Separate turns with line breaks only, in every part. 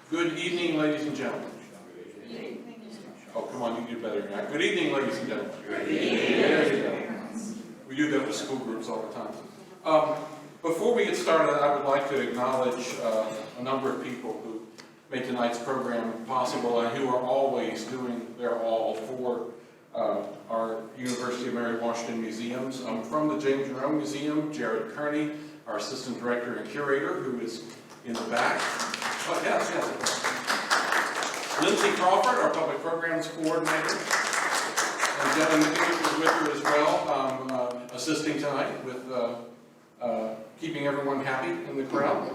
Good evening, ladies and gentlemen. Oh, come on, you do better than that. Good evening, ladies and gentlemen. Good evening. There you go. We do that with school groups all the time. Before we get started, I would like to acknowledge a number of people who made tonight's program possible and who are always doing their all for our University of Mary Washington museums. From the James Monroe Museum, Jared Kearney, our Assistant Director and Curator, who is in the back. Oh, yes. Lindsay Crawford, our Public Programs Coordinator. And Devin McIntosh is with her as well, assisting tonight with keeping everyone happy in the crowd.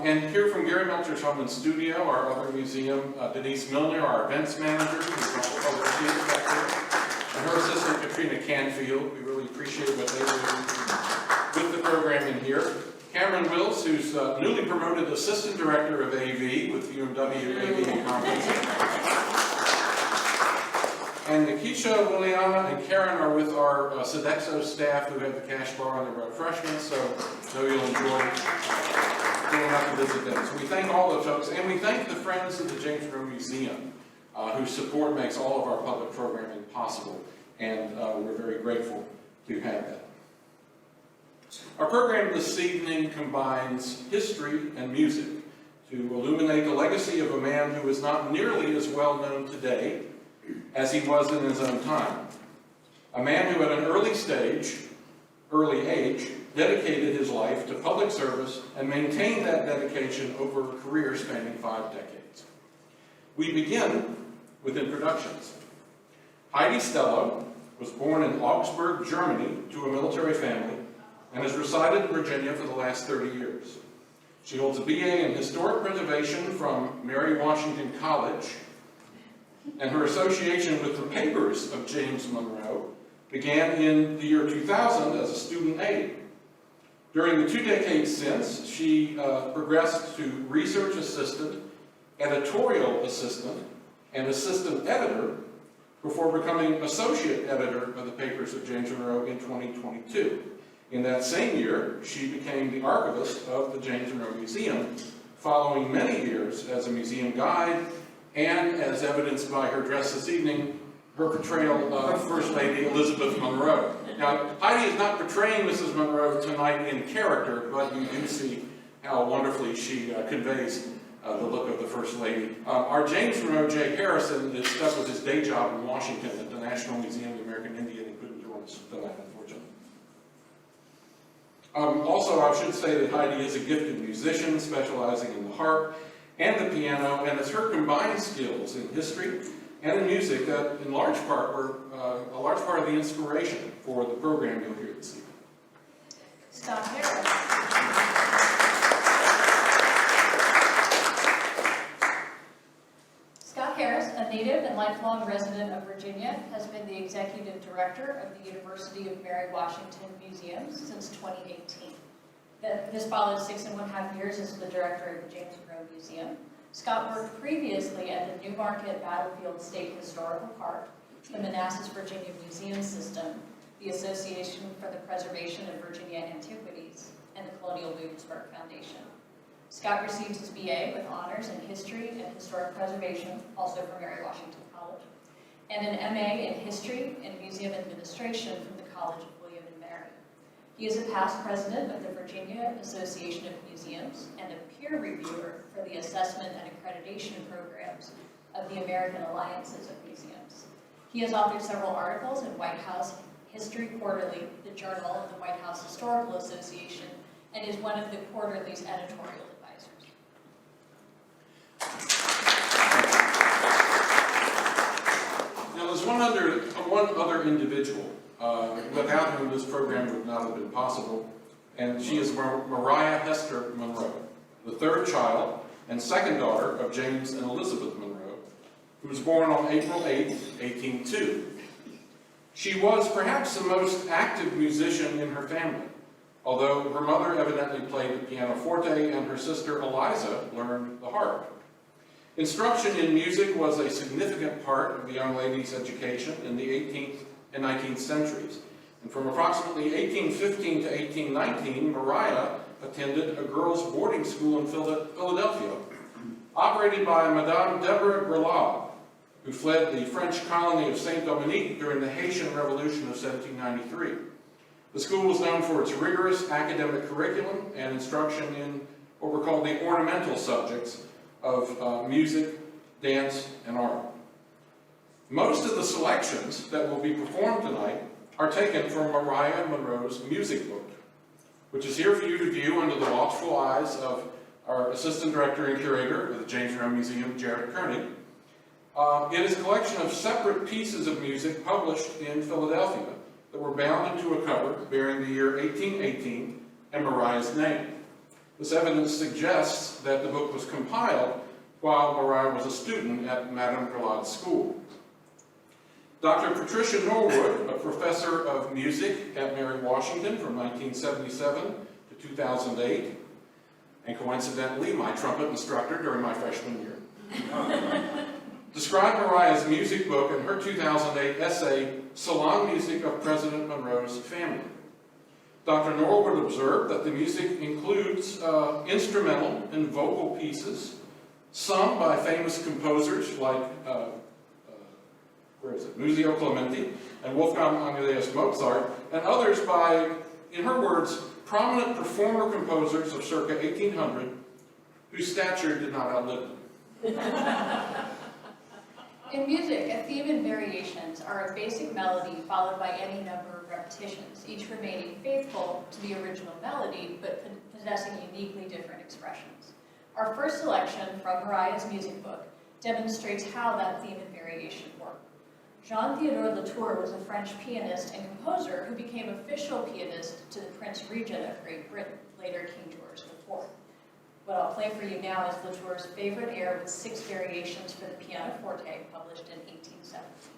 And here from Gary Meltzer's home and studio, our other museum, Denise Milner, our events manager, who's also over here back there, and her assistant, Katrina Canfield. We really appreciate what they do with the program in here. Cameron Wills, who's newly promoted Assistant Director of AV with UMW AV and Conferencing. And Nikisha, Liliana, and Karen are with our Sodexo staff who have the cash bar and the refreshments, so I know you'll enjoy going out to visit them. So we thank all the folks, and we thank the Friends of the James Monroe Museum, whose support makes all of our public programming possible, and we're very grateful to have that. Our program this evening combines history and music to illuminate the legacy of a man who is not nearly as well known today as he was in his own time. A man who at an early age, dedicated his life to public service and maintained that dedication over a career spanning 5 decades. We begin with introductions. Heidi Stello was born in Augsburg, Germany, to a military family and has resided in Virginia for the last 30 years. She holds a BA in Historic Preservation from Mary Washington College, and her association with the papers of James Monroe began in the year 2000 as a student aide. During the 2 decades since, she progressed to research assistant, editorial assistant, and assistant editor before becoming associate editor of the papers of James Monroe in 2022. In that same year, she became the archivist of the James Monroe Museum, following many years as a museum guide, and as evidenced by her dress this evening, her portrayal of First Lady Elizabeth Monroe. Now, Heidi is not portraying Mrs. Monroe tonight in character, but you do see how wonderfully she conveys the look of the First Lady. Our James Monroe J. Harrison is stuck with his day job in Washington at the National Museum of the American Indian and couldn't join us tonight, unfortunately. Also, I should say that Heidi is a gifted musician, specializing in the harp and the piano, and it's her combined skills in history and in music that, in large part, were a large part of the inspiration for the program you'll hear this evening.
Scott Harris. Scott Harris, a native and lifelong resident of Virginia, has been the executive director of the University of Mary Washington Museums since 2018. This followed 6.5 years as the director of the James Monroe Museum. Scott worked previously at the Newmarket Battlefield State Historical Park, the Manassas, Virginia Museum System, the Association for the Preservation of Virginia Antiquities, and the Colonial Williamsburg Foundation. Scott received his BA with honors in History and Historic Preservation, also from Mary Washington College, and an MA in History and Museum Administration from the College of William and Mary. He is a past president of the Virginia Association of Museums and a peer reviewer for the assessment and accreditation programs of the American Alliances of Museums. He has authored several articles in White House History Quarterly, the Journal of the White House Historical Association, and is one of the quarterly's editorial advisors.
Now, there's one other individual without whom this program would not have been possible, and she is Mariah Hester Monroe, the third child and second daughter of James and Elizabeth Monroe, who was born on April 8, 1802. She was perhaps the most active musician in her family, although her mother evidently played the pianoforte and her sister Eliza learned the harp. Instruction in music was a significant part of the young lady's education in the 18th and 19th centuries. And from approximately 1815 to 1819, Mariah attended a girls' boarding school in Philadelphia, operated by Madame Deborah Grelot, who fled the French colony of Saint-Dominique during the Haitian Revolution of 1793. The school was known for its rigorous academic curriculum and instruction in what were called the ornamental subjects of music, dance, and art. Most of the selections that will be performed tonight are taken from Mariah Monroe's music book, which is here for you to view under the watchful eyes of our Assistant Director and Curator of the James Monroe Museum, Jared Kearney. It is a collection of separate pieces of music published in Philadelphia that were bound into a cover bearing the year 1818 and Mariah's name. This evidence suggests that the book was compiled while Mariah was a student at Madame Grelot's school. Dr. Patricia Norwood, a professor of music at Mary Washington from 1977 to 2008, and coincidentally my trumpet instructor during my freshman year, described Mariah's music book in her 2008 essay, Salon Music of President Monroe's Family. Dr. Norwood observed that the music includes instrumental and vocal pieces, some by famous composers like Muzio Clementi and Wolfgang Amadeus Mozart, and others by, in her words, prominent performer-composers of circa 1800 whose stature did not outlive them.
In music, a theme and variations are a basic melody followed by any number of repetitions, each remaining faithful to the original melody, but possessing uniquely different expressions. Our first selection from Mariah's music book demonstrates how that theme and variation work. Jean-Théodore Latour was a French pianist and composer who became official pianist to the Prince Regent of Great Britain, later King George IV. What I'll play for you now is Latour's favorite air with 6 variations for the pianoforte, published in 1817.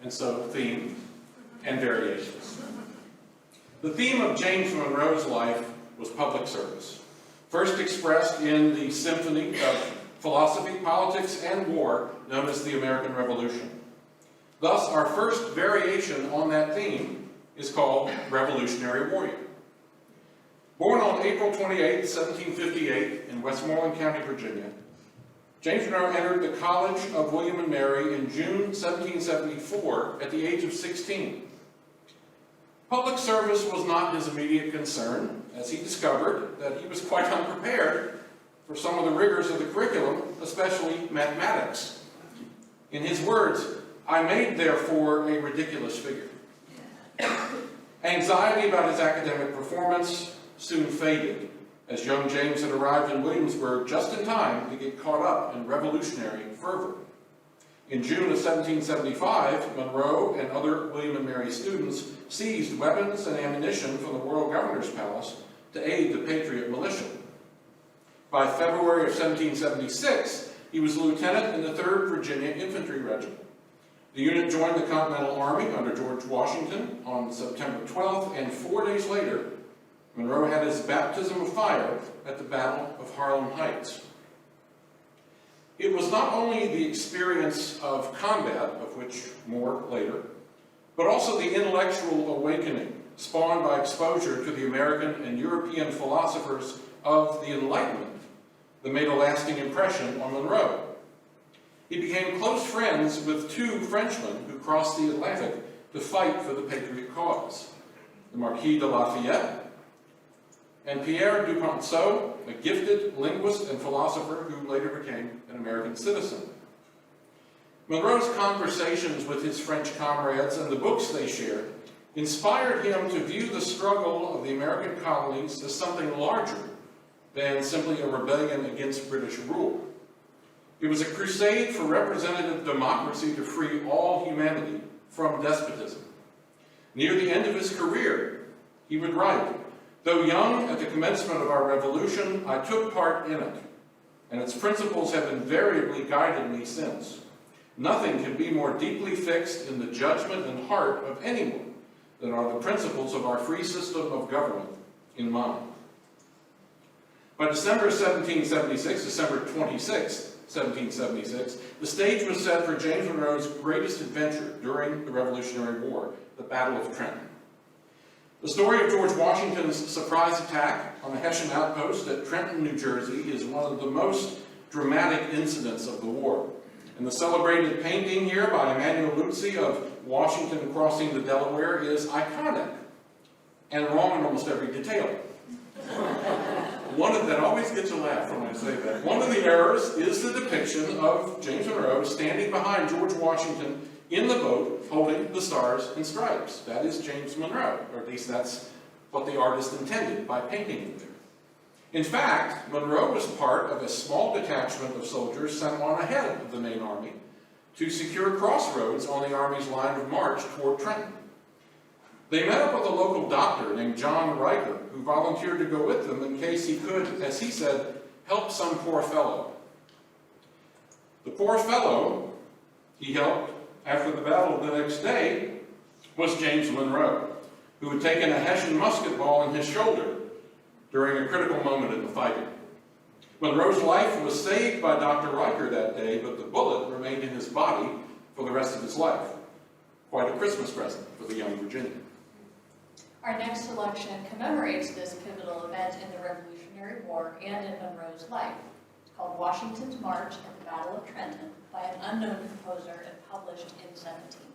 And so, theme and variations. The theme of James Monroe's life was public service, first expressed in the symphony of philosophy, politics, and war known as the American Revolution. Thus, our first variation on that theme is called Revolutionary Warrior. Born on April 28, 1758 in Westmoreland County, Virginia, James Monroe entered the College of William and Mary in June 1774 at the age of 16. Public service was not his immediate concern, as he discovered that he was quite unprepared for some of the rigors of the curriculum, especially mathematics. In his words, "I made, therefore, a ridiculous figure." Anxiety about his academic performance soon faded, as young James had arrived in Williamsburg just in time to get caught up in revolutionary fervor. In June of 1775, Monroe and other William and Mary students seized weapons and ammunition from the Royal Governor's Palace to aid the Patriot militia. By February of 1776, he was a lieutenant in the 3rd Virginia Infantry Regiment. The unit joined the Continental Army under George Washington on September 12th, and 4 days later, Monroe had his baptism of fire at the Battle of Harlem Heights. It was not only the experience of combat, of which more later, but also the intellectual awakening spawned by exposure to the American and European philosophers of the Enlightenment that made a lasting impression on Monroe. He became close friends with 2 Frenchmen who crossed the Atlantic to fight for the Patriot cause, the Marquis de Lafayette and Pierre Duponceau, a gifted linguist and philosopher who later became an American citizen. Monroe's conversations with his French comrades and the books they shared inspired him to view the struggle of the American colonies as something larger than simply a rebellion against British rule. It was a crusade for representative democracy to free all humanity from despotism. Near the end of his career, he would write, "Though young at the commencement of our revolution, I took part in it, and its principles have invariably guided me since. Nothing can be more deeply fixed in the judgment and heart of anyone than are the principles of our free system of government in mind." By December 1776, December 26, 1776, the stage was set for James Monroe's greatest adventure during the Revolutionary War, the Battle of Trenton. The story of George Washington's surprise attack on the Hessian outpost at Trenton, New Jersey is one of the most dramatic incidents of the war. And the celebrated painting here by Emanuel Luzzi of Washington crossing the Delaware is iconic and wrong in almost every detail. That always gets a laugh when I say that. One of the errors is the depiction of James Monroe standing behind George Washington in the boat holding the Stars and Stripes. That is James Monroe, or at least that's what the artist intended by painting him there. In fact, Monroe was part of a small detachment of soldiers sent on ahead of the main army to secure crossroads on the army's line of march toward Trenton. They met up with a local doctor named John Riker, who volunteered to go with them in case he could, as he said, help some poor fellow. The poor fellow he helped after the battle the next day was James Monroe, who had taken a Hessian musket ball in his shoulder during a critical moment in the fighting. Monroe's life was saved by Dr. Riker that day, but the bullet remained in his body for the rest of his life. Quite a Christmas present for the young Virginian.
Our next selection commemorates this pivotal event in the Revolutionary War and in Monroe's life. It's called Washington's March and the Battle of Trenton by an unknown composer and published in 1795.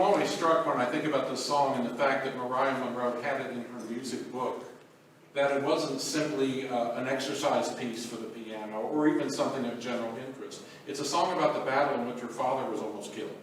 always struck when I think about this song and the fact that Mariah Monroe had it in her music book, that it wasn't simply an exercise piece for the piano or even something of general interest. It's a song about the battle in which her father was almost killed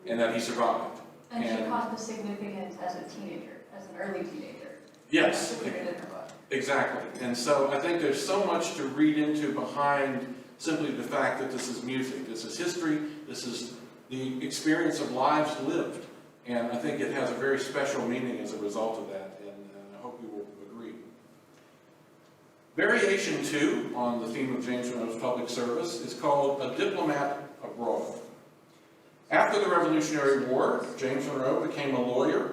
and that he survived.
And she caught the significance as a teenager, as an early teenager.
Yes,
She put it in her book.
exactly. And so I think there's so much to read into behind simply the fact that this is music. This is history. This is the experience of lives lived. And I think it has a very special meaning as a result of that. And I hope you will agree. Variation 2 on the theme of James Monroe's public service is called A Diplomat Abroad. After the Revolutionary War, James Monroe became a lawyer,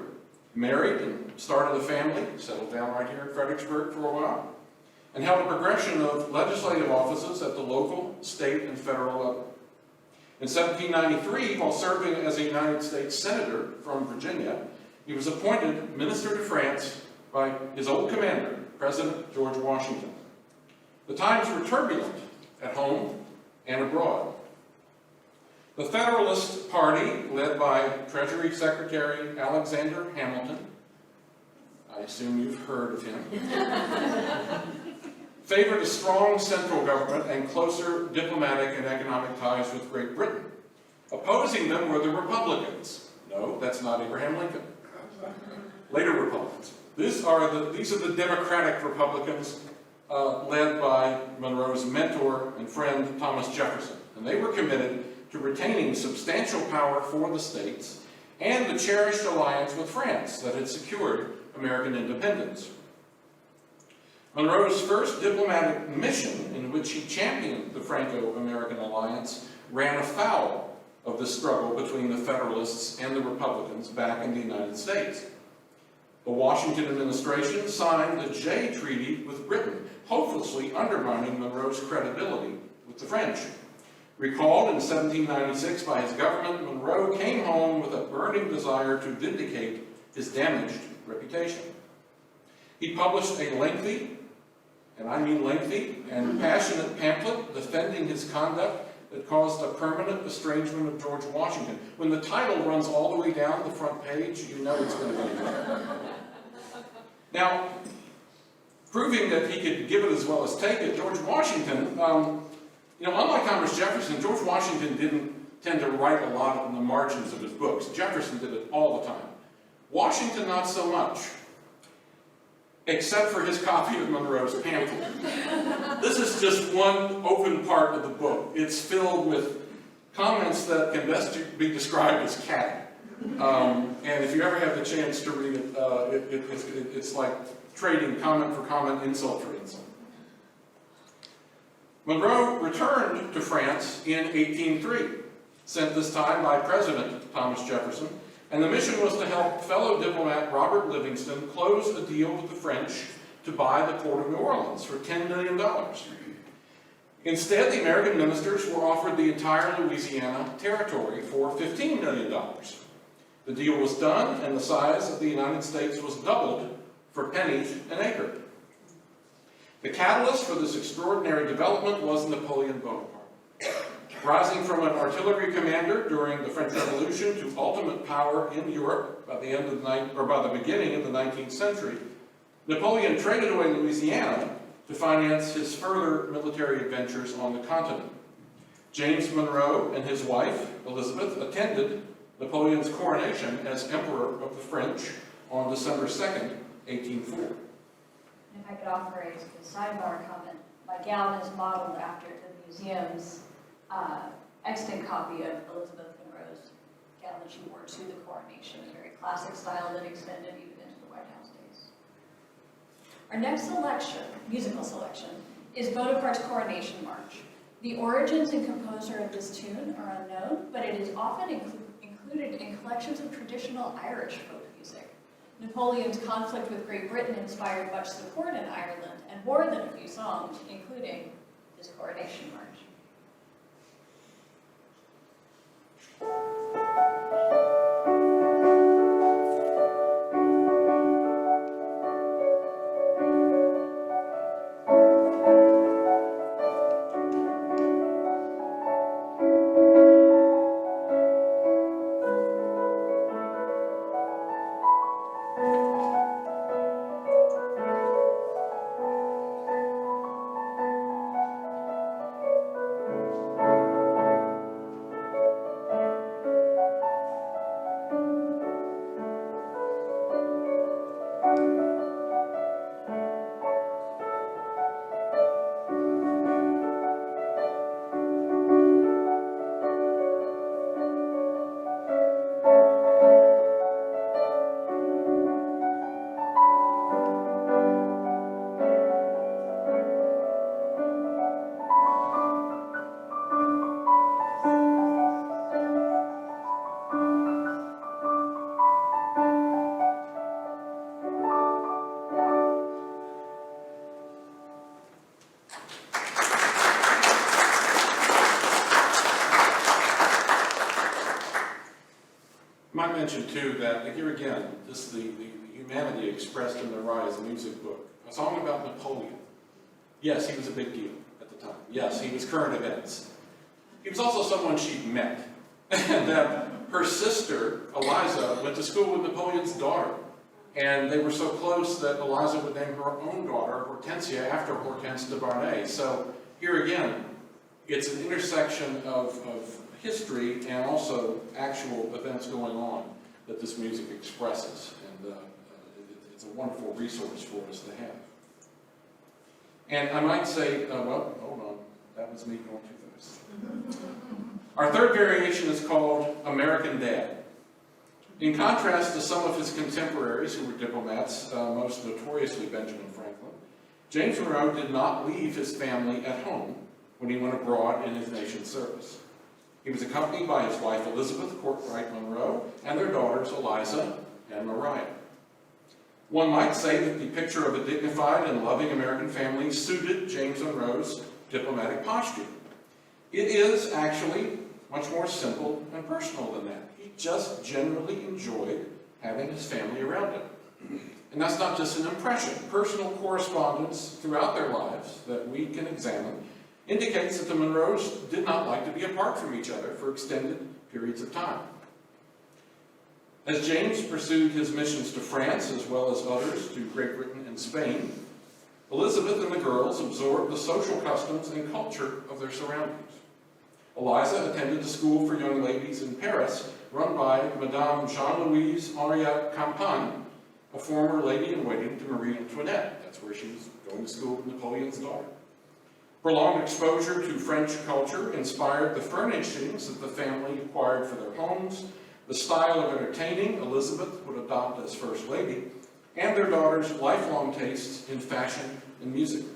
married and started a family, settled down right here in Fredericksburg for a while, and held a progression of legislative offices at the local, state, and federal level. In 1793, while serving as a United States Senator from Virginia, he was appointed Minister to France by his old commander, President George Washington. The times were turbulent at home and abroad. The Federalist Party, led by Treasury Secretary Alexander Hamilton, I assume you've heard of him, favored a strong central government and closer diplomatic and economic ties with Great Britain. Opposing them were the Republicans. No, that's not Abraham Lincoln. Later Republicans. These are the Democratic Republicans led by Monroe's mentor and friend Thomas Jefferson. And they were committed to retaining substantial power for the states and the cherished alliance with France that had secured American independence. Monroe's first diplomatic mission, in which he championed the Franco-American alliance, ran afoul of the struggle between the Federalists and the Republicans back in the United States. The Washington administration signed the Jay Treaty with Britain, hopelessly undermining Monroe's credibility with the French. Recalled in 1796 by his government, Monroe came home with a burning desire to vindicate his damaged reputation. He published a lengthy, and I mean lengthy, and passionate pamphlet defending his conduct that caused a permanent estrangement of George Washington. When the title runs all the way down the front page, you know it's going to be good. Now, proving that he could give it as well as take it, George Washington, unlike Thomas Jefferson, George Washington didn't tend to write a lot in the margins of his books. Jefferson did it all the time. Washington, not so much, except for his copy of Monroe's pamphlet. This is just one open part of the book. It's filled with comments that can best be described as catty. And if you ever have the chance to read it, it's like trading comment for comment, insult for insult. Monroe returned to France in 1803, sent this time by President Thomas Jefferson, and the mission was to help fellow diplomat Robert Livingston close a deal with the French to buy the port of New Orleans for $10 million. Instead, the American ministers were offered the entire Louisiana territory for $15 million. The deal was done, and the size of the United States was doubled for pennies an acre. The catalyst for this extraordinary development was Napoleon Bonaparte. Rising from an artillery commander during the French Revolution to ultimate power in Europe by the beginning of the 19th century, Napoleon traded away Louisiana to finance his further military adventures on the continent. James Monroe and his wife, Elizabeth, attended Napoleon's coronation as Emperor of the French on December 2nd, 1804.
If I could offer a sidebar comment, my gown is modeled after the museum's extant copy of Elizabeth Monroe's gown that she wore to the coronation, a very classic style that extended even into the White House days. Our next selection, musical selection, is Bonaparte's Coronation March. The origins and composer of this tune are unknown, but it is often included in collections of traditional Irish folk music. Napoleon's conflict with Great Britain inspired much support in Ireland, and more than a few songs, including his Coronation March.
Might mention too that here again, the humanity expressed in Mariah's music book. A song about Napoleon. Yes, he was a big deal at the time. Yes, he was current events. He was also someone she'd met. And that her sister, Eliza, went to school with Napoleon's daughter. And they were so close that Eliza would name her own daughter, Hortensia, after Hortense de Barnay. So here again, it's an intersection of history and also actual events going on that this music expresses. And it's a wonderful resource for us to have. And I might say, well, hold on, that was me going too fast. Our third variation is called American Dad. In contrast to some of his contemporaries who were diplomats, most notoriously Benjamin Franklin, James Monroe did not leave his family at home when he went abroad in his nation's service. He was accompanied by his wife Elizabeth Courtwright Monroe and their daughters Eliza and Mariah. One might say that the picture of a dignified and loving American family suited James Monroe's diplomatic posture. It is actually much more simple and personal than that. He just generally enjoyed having his family around him. And that's not just an impression. Personal correspondence throughout their lives that we can examine indicates that the Monroes did not like to be apart from each other for extended periods of time. As James pursued his missions to France, as well as others to Great Britain and Spain, Elizabeth and the girls absorbed the social customs and culture of their surroundings. Eliza attended a school for young ladies in Paris, run by Madame Jean-Louise Henriette Campan, a former lady-in-waiting to Marie Antoinette. That's where she was going to school with Napoleon's daughter. Prolonged exposure to French culture inspired the furnishings that the family acquired for their homes, the style of entertaining Elizabeth would adopt as First Lady, and their daughter's lifelong tastes in fashion and music.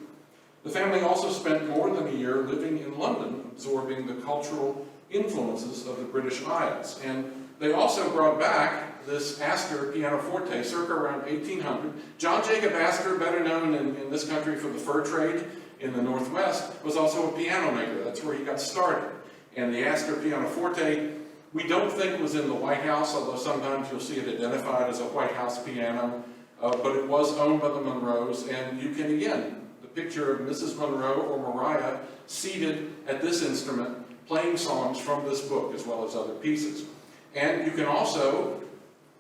The family also spent more than a year living in London, absorbing the cultural influences of the British Isles. And they also brought back this Astor pianoforte, circa around 1800. John Jacob Astor, better known in this country for the fur trade in the Northwest, was also a piano maker. That's where he got started. And the Astor pianoforte, we don't think was in the White House, although sometimes you'll see it identified as a White House piano, but it was owned by the Monroes, and you can, again, the picture of Mrs. Monroe or Mariah seated at this instrument, playing songs from this book, as well as other pieces. And you can also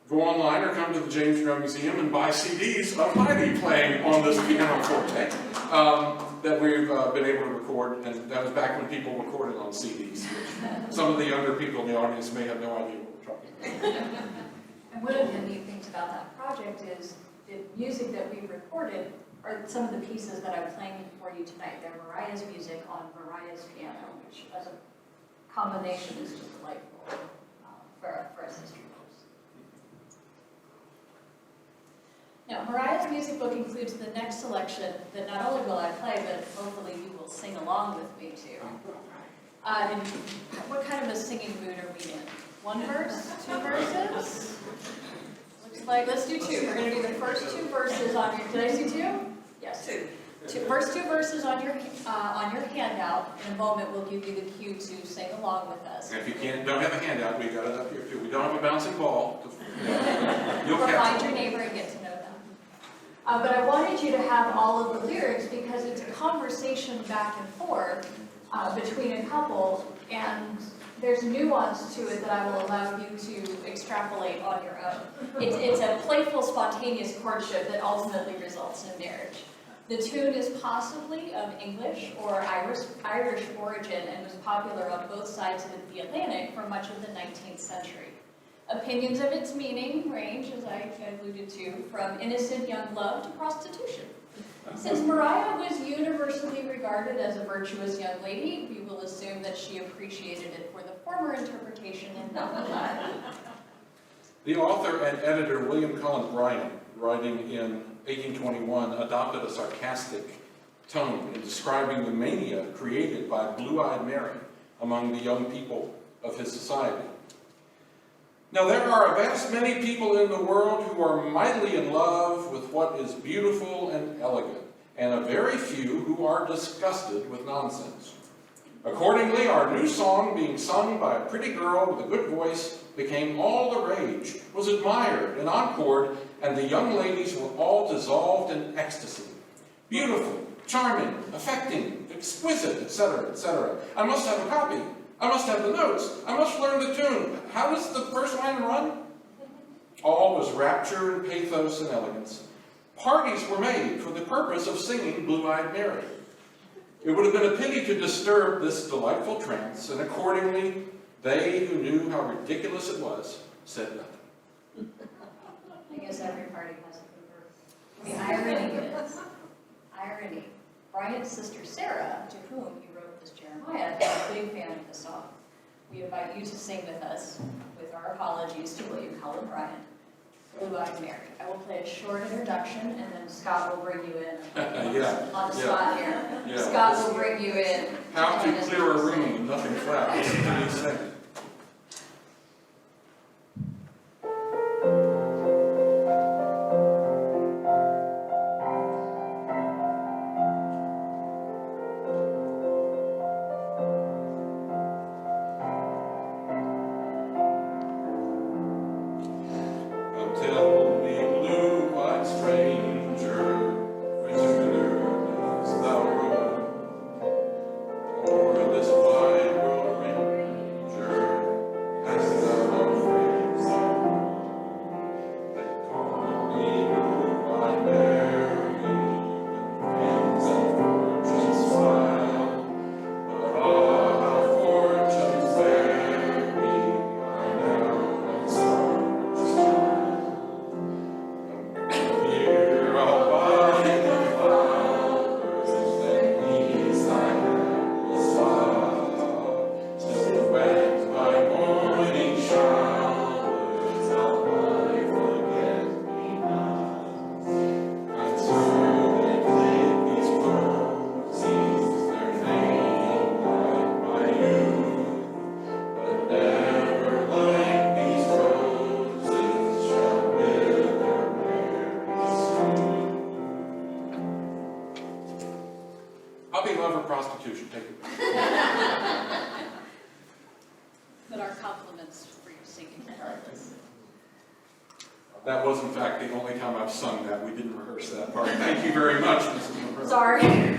go online or come to the James Monroe Museum and buy CDs of Heidi playing on this pianoforte that we've been able to record, and that was back when people recorded on CDs. Some of the younger people in the audience may have no idea what we're talking about.
And one of the neat things about that project is the music that we recorded are some of the pieces that I'm playing for you tonight. They're Mariah's music on Mariah's piano, which as a combination is just delightful for us history books. Now, Mariah's music book includes the next selection that not only will I play, but hopefully you will sing along with me too. And what kind of a singing mood are we in? One verse? Two verses? Looks like, let's do two. We're going to do the first two verses on your, did I see two? Yes. First two verses on your handout. In a moment, we'll give you the cue to sing along with us.
And if you don't have a handout, we got it up here too. We don't have a bouncing ball. You'll
Or
catch
find your neighbor and get to know them. But I wanted you to have all of the lyrics because it's a conversation back and forth between a couple, and there's nuance to it that I will allow you to extrapolate on your own. It's a playful, spontaneous courtship that ultimately results in marriage. The tune is possibly of English or Irish origin and was popular on both sides of the Atlantic for much of the 19th century. Opinions of its meaning range, as I alluded to, from innocent young love to prostitution. Since Mariah was universally regarded as a virtuous young lady, we will assume that she appreciated it for the former interpretation and not the latter.
The author and editor William Cullen Bryant, writing in 1821, adopted a sarcastic tone in describing the mania created by Blue-Eyed Mary among the young people of his society. Now, there are a vast many people in the world who are mightily in love with what is beautiful and elegant, and a very few who are disgusted with nonsense. Accordingly, our new song being sung by a pretty girl with a good voice became all the rage, was admired and encored, and the young ladies were all dissolved in ecstasy. Beautiful, charming, affecting, exquisite, etc., etc. I must have a copy. I must have the notes. I must learn the tune. How does the first line run? All was rapture and pathos and elegance. Parties were made for the purpose of singing Blue-Eyed Mary. It would have been a pity to disturb this delightful trance, and accordingly, they who knew how ridiculous it was said nothing.
I guess every party has a Hoover. The irony. Brian's sister Sarah, to whom you wrote this Jeremiah, is a big fan of the song. We invite you to sing with us, with our apologies to William Cullen Bryant, Blue-Eyed Mary. I will play a short introduction, and then Scott will bring you in on the spot here.
Yeah.
Scott will bring you in.
How to clear a room, nothing flat. Listen to me sing. Puppy love or prostitution, take it.
But our compliments for your singing.
That was, in fact, the only time I've sung that. We didn't rehearse that part. Thank you very much, Mrs. Monroe.
Sorry.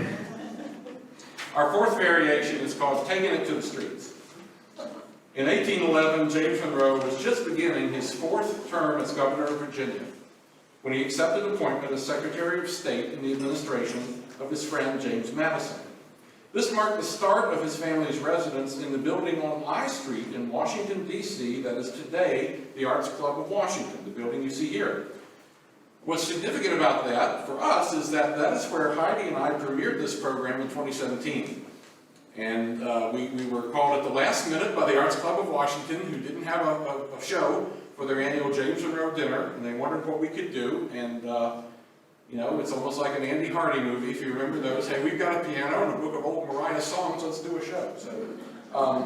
Our fourth variation is called Taking It to the Streets. In 1811, James Monroe was just beginning his fourth term as governor of Virginia when he accepted appointment as Secretary of State in the administration of his friend James Madison. This marked the start of his family's residence in the building on I Street in Washington, D.C. that is today the Arts Club of Washington, the building you see here. What's significant about that for us is that that is where Heidi and I premiered this program in 2017. And we were called at the last minute by the Arts Club of Washington, who didn't have a show for their annual James Monroe dinner, and they wondered what we could do. And you know, it's almost like an Andy Hardy movie, if you remember those. Hey, we've got a piano and a book of old Mariah songs, let's do a show. So,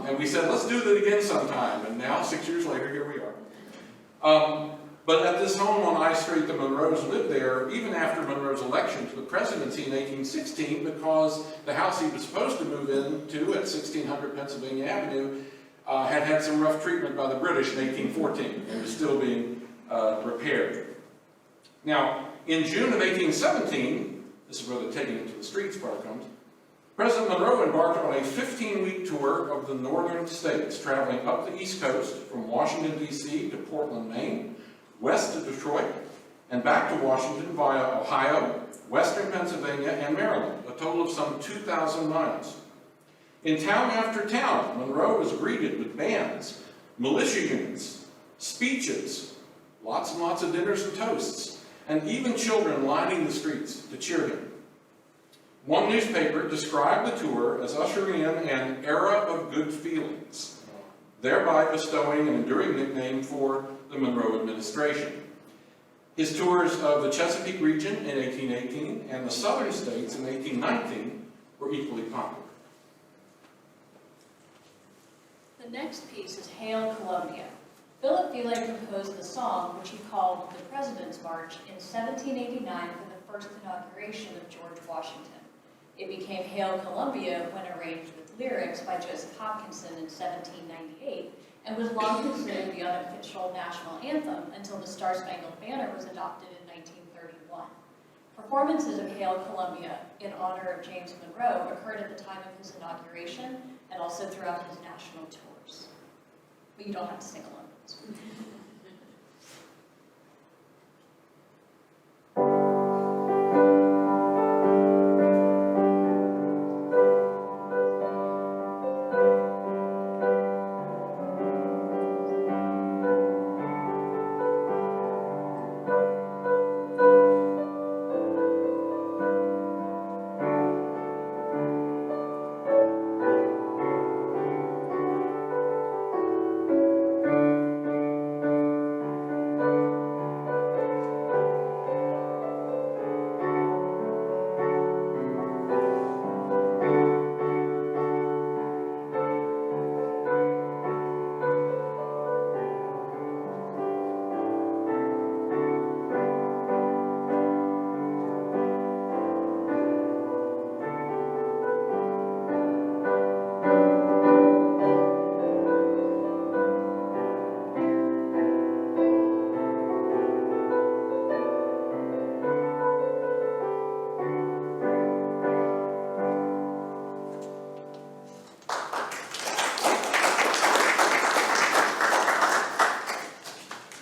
and we said, let's do that again sometime. And now, 6 years later, here we are. But at this home on I Street, the Monroes lived there even after Monroe's election to the presidency in 1816, because the house he was supposed to move into at 1600 Pennsylvania Avenue had had some rough treatment by the British in 1814 and was still being repaired. Now, in June of 1817, this is where the taking it to the streets part comes, President Monroe embarked on a 15-week tour of the northern states, traveling up the East Coast from Washington, D.C. to Portland, Maine, west to Detroit, and back to Washington via Ohio, western Pennsylvania, and Maryland, a total of some 2,000 miles. In town after town, Monroe was greeted with bands, militia units, speeches, lots and lots of dinners and toasts, and even children lining the streets to cheer him. One newspaper described the tour as ushering in an era of good feelings, thereby bestowing an enduring nickname for the Monroe administration. His tours of the Chesapeake region in 1818 and the southern states in 1819 were equally popular.
The next piece is Hail Columbia. Philip Philae composed the song, which he called the President's March, in 1789 for the first inauguration of George Washington. It became Hail Columbia when arranged with lyrics by Joseph Hopkinson in 1798, and was long considered the unofficial national anthem until the Star-Spangled Banner was adopted in 1931. Performances of Hail Columbia in honor of James Monroe occurred at the time of his inauguration and also throughout his national tours. But you don't have to sing along.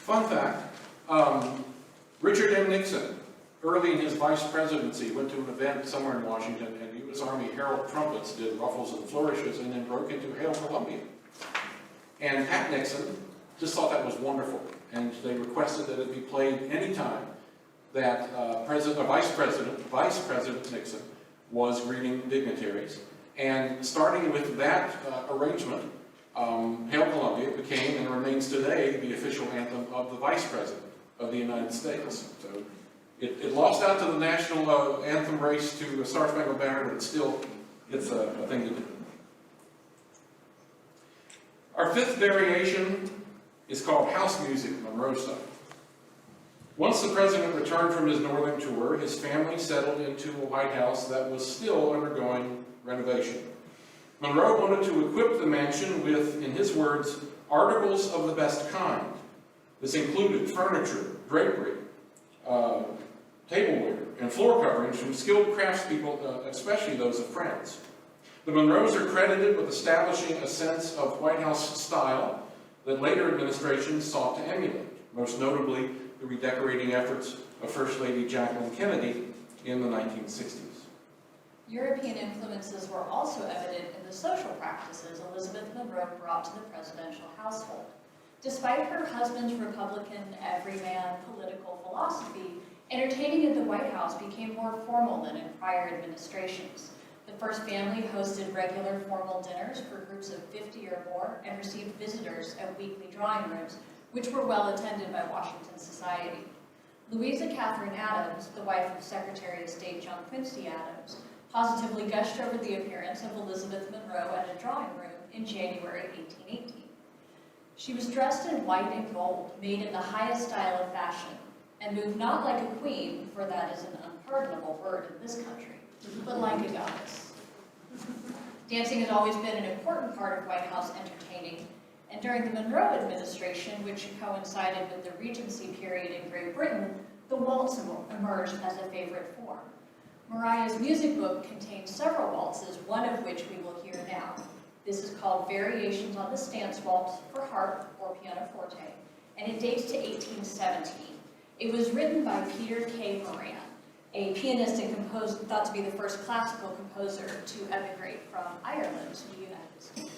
Fun fact, Richard M. Nixon, early in his vice presidency, went to an event somewhere in Washington, and U.S. Army herald trumpets did ruffles and flourishes and then broke into Hail Columbia. And Pat Nixon just thought that was wonderful, and they requested that it be played anytime that Vice President Nixon was greeting dignitaries. And starting with that arrangement, Hail Columbia became and remains today the official anthem of the Vice President of the United States. So it lost out to the national anthem race to Star Spangled Banner, but it's a thing to do. Our fifth variation is called House Music, Monroe Style. Once the president returned from his northern tour, his family settled into a White House that was still undergoing renovation. Monroe wanted to equip the mansion with, in his words, articles of the best kind. This included furniture, drapery, tableware, and floor coverings from skilled craftspeople, especially those of France. The Monroes are credited with establishing a sense of White House style that later administrations sought to emulate, most notably the redecorating efforts of First Lady Jacqueline Kennedy in the 1960s.
European influences were also evident in the social practices Elizabeth Monroe brought to the presidential household. Despite her husband's Republican, everyman political philosophy, entertaining at the White House became more formal than in prior administrations. The first family hosted regular formal dinners for groups of 50 or more and received visitors at weekly drawing rooms, which were well attended by Washington society. Louisa Catherine Adams, the wife of Secretary of State John Quincy Adams, positively gushed over the appearance of Elizabeth Monroe at a drawing room in January 1818. She was dressed in white and gold, made in the highest style of fashion, and moved not like a queen, for that is an unpardonable word in this country, but like a goddess. Dancing has always been an important part of White House entertaining, and during the Monroe administration, which coincided with the Regency period in Great Britain, the waltz emerged as a favorite form. Mariah's music book contains several waltzes, one of which we will hear now. This is called Variations on the Stance Waltz for harp or pianoforte, and it dates to 1817. It was written by Peter K. Moran, a pianist and composer thought to be the first classical composer to emigrate from Ireland to the United States.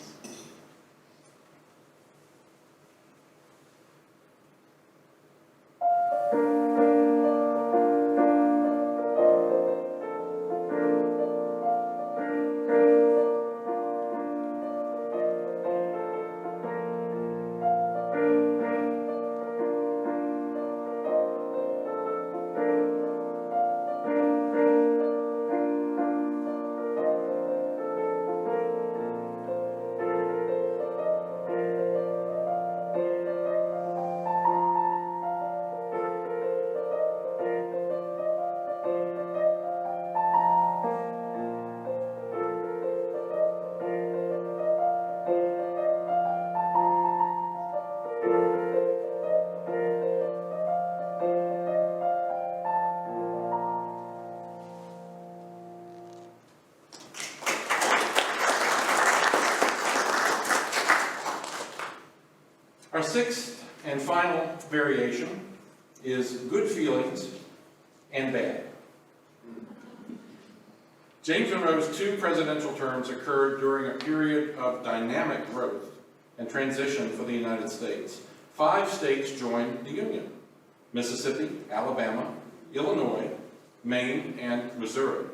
sixth and final variation is good feelings and bad. James Monroe's 2 presidential terms occurred during a period of dynamic growth and transition for the United States. 5 states joined the Union: Mississippi, Alabama, Illinois, Maine, and Missouri.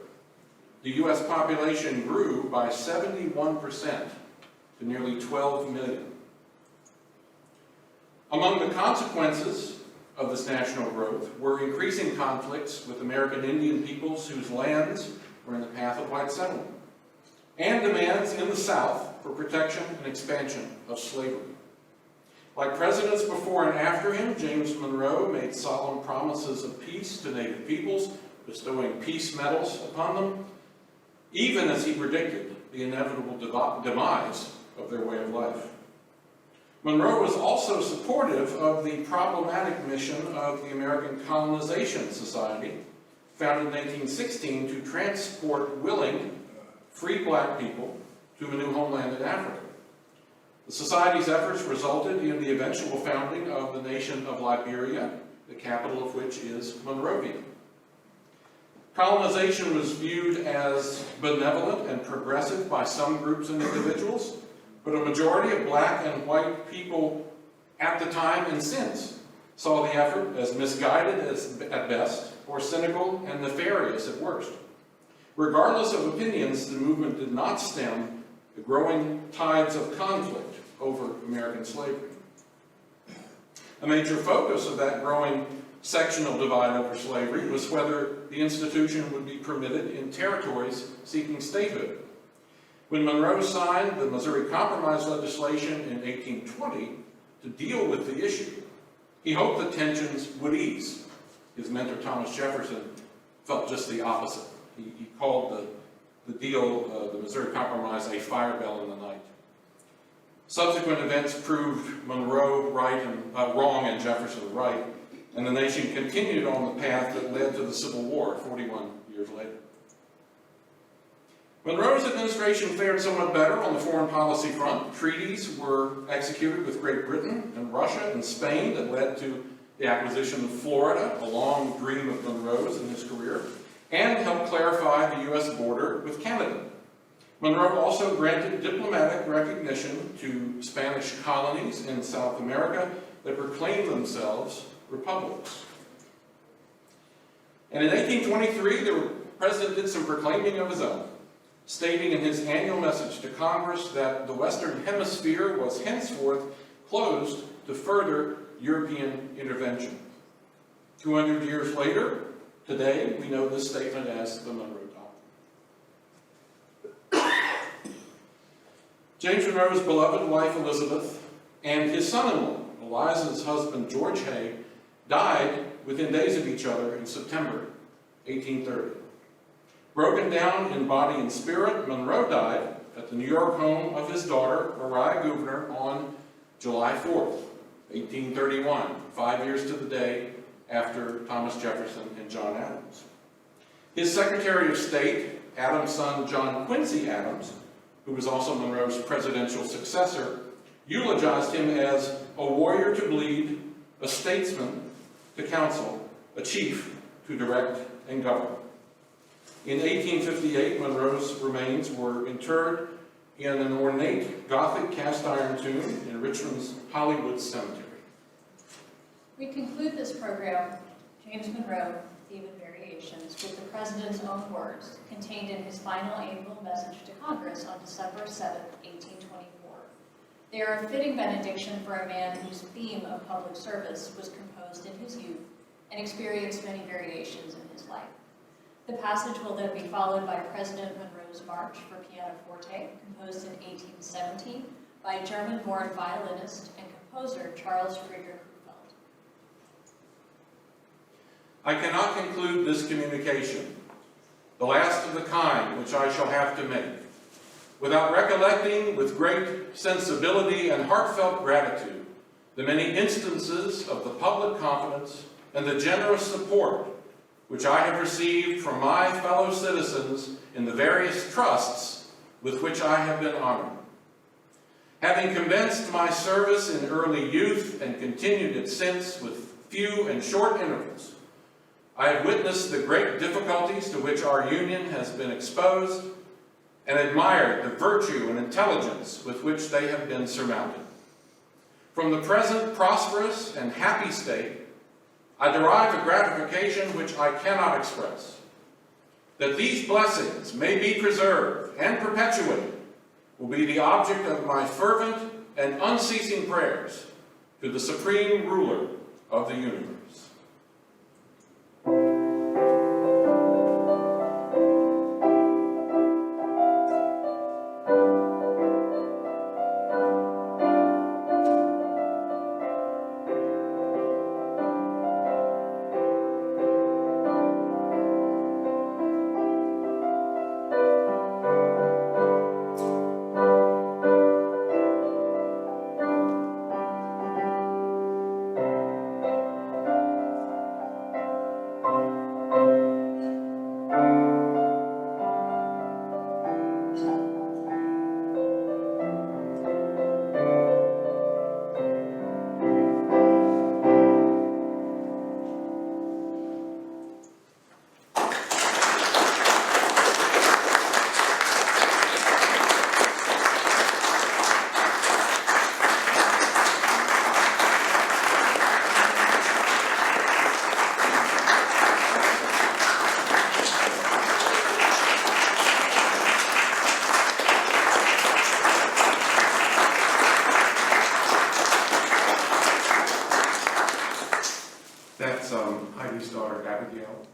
The U.S. population grew by 71% to nearly 12 million. Among the consequences of this national growth were increasing conflicts with American Indian peoples whose lands were in the path of white settlement, and demands in the South for protection and expansion of slavery. Like presidents before and after him, James Monroe made solemn promises of peace to Native peoples, bestowing peace medals upon them, even as he predicted the inevitable demise of their way of life. Monroe was also supportive of the problematic mission of the American Colonization Society, founded in 1816 to transport willing, free black people to a new homeland in Africa. The Society's efforts resulted in the eventual founding of the nation of Liberia, the capital of which is Monrovia. Colonization was viewed as benevolent and progressive by some groups and individuals, but a majority of black and white people at the time and since saw the effort as misguided at best, or cynical and nefarious at worst. Regardless of opinions, the movement did not stem the growing tides of conflict over American slavery. A major focus of that growing sectional divide over slavery was whether the institution would be permitted in territories seeking statehood. When Monroe signed the Missouri Compromise legislation in 1820 to deal with the issue, he hoped that tensions would ease. His mentor, Thomas Jefferson, felt just the opposite. He called the deal, the Missouri Compromise, a fire bell in the night. Subsequent events proved Monroe wrong and Jefferson right, and the nation continued on the path that led to the Civil War 41 years later. Monroe's administration fared somewhat better on the foreign policy front. Treaties were executed with Great Britain and Russia and Spain that led to the acquisition of Florida, a long dream of Monroe's in his career, and helped clarify the U.S. border with Canada. Monroe also granted diplomatic recognition to Spanish colonies in South America that proclaimed themselves republics. And in 1823, the president did some proclaiming of his own, stating in his annual message to Congress that the Western Hemisphere was henceforth closed to further European intervention. 200 years later, today, we know this statement as the Monroe Doctrine. James Monroe's beloved wife, Elizabeth, and his son-in-law, Eliza's husband, George Hay, died within days of each other in September 1830. Broken down in body and spirit, Monroe died at the New York home of his daughter, Maria Gouverneur, on July 4th, 1831, 5 years to the day after Thomas Jefferson and John Adams. His Secretary of State, Adams' son John Quincy Adams, who was also Monroe's presidential successor, eulogized him as a warrior to bleed, a statesman to counsel, a chief to direct and govern. In 1858, Monroe's remains were interred in an ornate Gothic cast-iron tomb in Richmond's Hollywood Cemetery.
We conclude this program, James Monroe, Theme and Variations, with the President's own words contained in his final annual message to Congress on December 7, 1824. They are a fitting benediction for a man whose theme of public service was composed in his youth and experienced many variations in his life. The passage will then be followed by President Monroe's March for pianoforte, composed in 1817 by German-born violinist and composer Charles Friedrich.
I cannot conclude this communication, the last of the kind which I shall have to make, without recollecting with great sensibility and heartfelt gratitude the many instances of the public confidence and the generous support which I have received from my fellow citizens in the various trusts with which I have been honored. Having commenced my service in early youth and continued it since with few and short intervals, I have witnessed the great difficulties to which our union has been exposed and admired the virtue and intelligence with which they have been surmounted. From the present prosperous and happy state, I derive a gratification which I cannot express. That these blessings may be preserved and perpetuated will be the object of my fervent and unceasing prayers to the Supreme Ruler of the universe. That's Heidi's daughter, Abigail,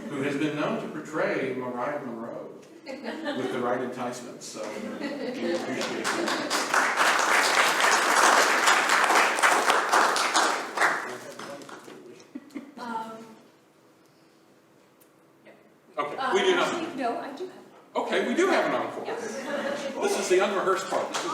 who has been known to portray Marilyn Monroe with the right enticements, so we appreciate that. Okay, we do not.
Actually, no, I do have.
Okay, we do have an encore.
Yes.
This is the unrehearsed part. This is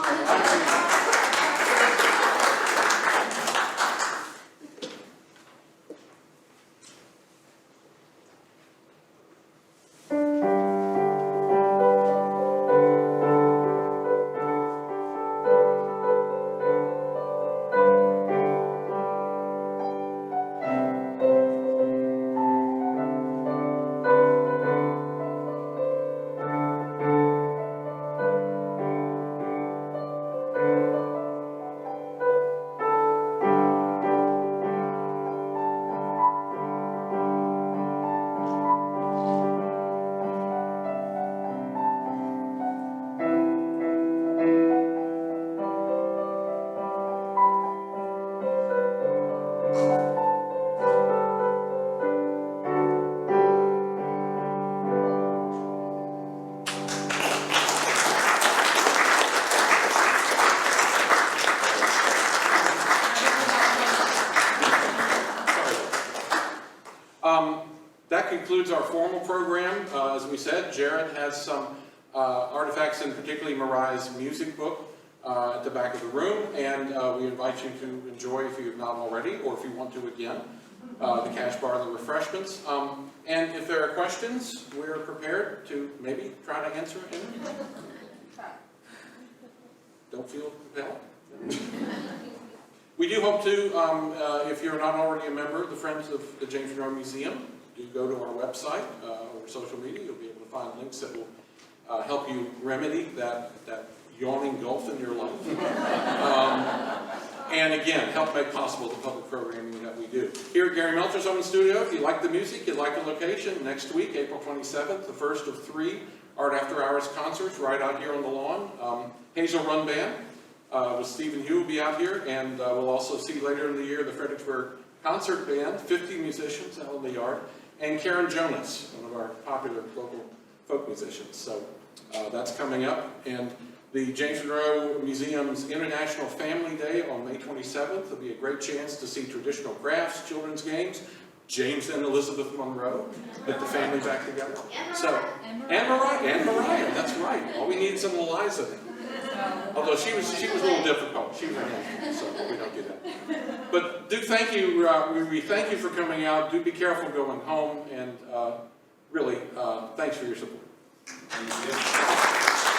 That concludes our formal program. As we said, Jared has some artifacts, and particularly Mariah's music book at the back of the room, and we invite you to enjoy, if you have not already, or if you want to again, the cash bar and the refreshments. And if there are questions, we're prepared to maybe try to answer any. Don't feel compelled. We do hope to, if you're not already a member of the Friends of the James Monroe Museum, do go to our website or social media. You'll be able to find links that will help you remedy that yawning gulf in your life. And again, help make possible the public programming that we do. Here at Gary Meltzer's Home and Studio, if you like the music, you like the location, next week, April 27th, the first of 3 Art After Hours concerts right out here on the lawn. Hazel Run Band with Stephen Hugh will be out here, and we'll also see later in the year the Fredericksburg Concert Band, 50 musicians out in the yard, and Karen Jonas, one of our popular local folk musicians. So that's coming up. And the James Monroe Museum's International Family Day on May 27th will be a great chance to see traditional crafts, children's games, James and Elizabeth Monroe, get the family back together. And Mariah, that's right. All we need is an Eliza. Although she was a little difficult. She ran in, so we don't do that. But do thank you. We thank you for coming out. Do be careful going home, and really, thanks for your support.
Thank you.